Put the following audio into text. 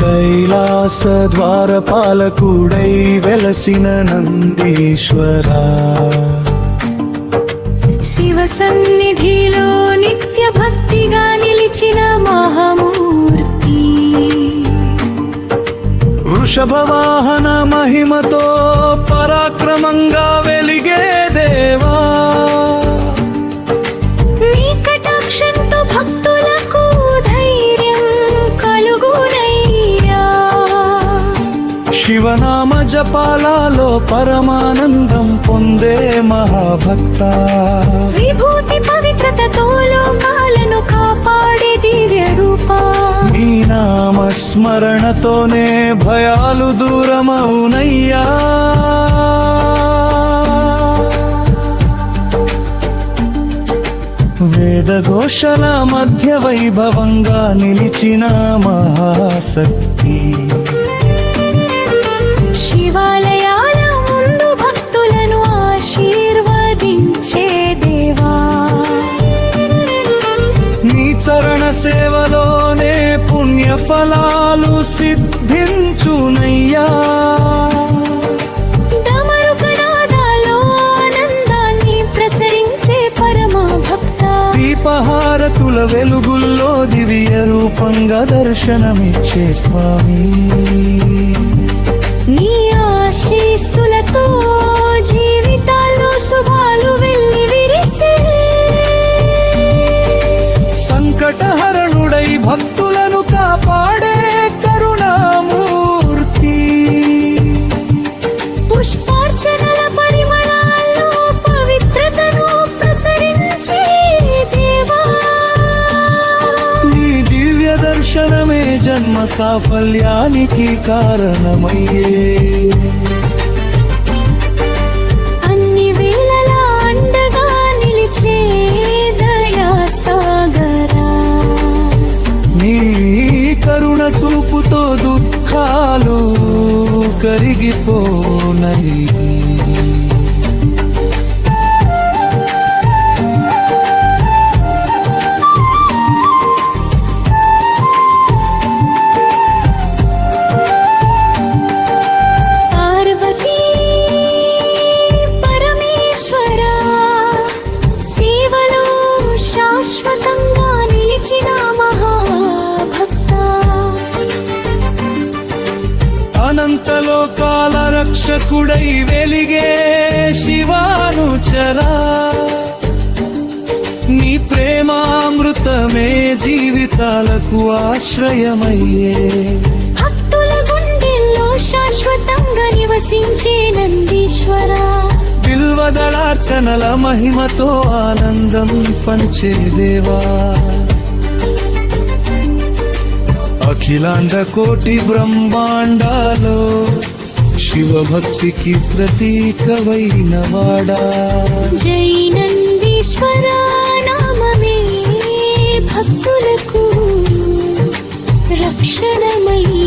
కైలాస ద్వారపాలకుడై వెలసిన నందీశ్వరా, శివ సన్నిధిలో నిత్య భక్తిగా నిలిచిన మహామూర్తి, వృషభ వాహన మహిమతో పరాక్రమంగా వెలిగే దేవా, నీ కటాక్షంతో భక్తులకు ధైర్యం కలుగునయ్యా, శివనామ జపాలలో పరమానందం పొందే మహాభక్త, విభూతి పవిత్రతతో లోకాలను కాపాడే దివ్య రూపా, నీ నామ స్మరణతోనే భయాలు దూరమవునయ్యా, వేదఘోషల మధ్య వైభవంగా నిలిచిన మహాశక్తి, శివాలయాల ముందు భక్తులను ఆశీర్వదించే దేవా, నీ చరణ సేవలోనే పుణ్య ఫలాలు సిద్ధించునయ్యా, డమరుకనాదాలో ఆనందాన్ని ప్రసరించే పరమ భక్త, దీపహారతుల వెలుగుల్లో దివ్య రూపంగా దర్శనమిచ్చే స్వామి, నీ ఆశీస్సులతో జీవితాల్లో శుభాలు వెల్లి విరిసే, సంకటహరణుడై భక్తులను కాపాడే కరుణామూర్తి, పుష్పార్చనల పరిమళాల్లో పవిత్రతను ప్రసరించే దేవా, నీ దివ్య దర్శనమే జన్మ సాఫల్యానికి కారణమయ్యే, అన్ని వేళలా అండగా నిలిచే దయా సాగరా, నీ కరుణ చూపుతో దుఃఖాలు కరిగిపోనయి, పార్వతీ పరమేశ్వరా, సేవలో శాశ్వతంగా నిలిచిన మహాభక్త, అనంతలోకాల రక్షకుడై వెలిగే శివానుచరా, నీ ప్రేమామృతమే జీవితాలకు ఆశ్రయమయ్యే, భక్తుల గుండెల్లో శాశ్వతంగా నివసించే నందీశ్వరా, బిల్వదళార్చనల మహిమతో ఆనందం పంచే దేవా, అఖిలాండ కోటి బ్రహ్మాండాలో శివభక్తికి ప్రతీకవైన వాడా, జై నందీశ్వరా నామమే భక్తులకు రక్షణమయ్యా.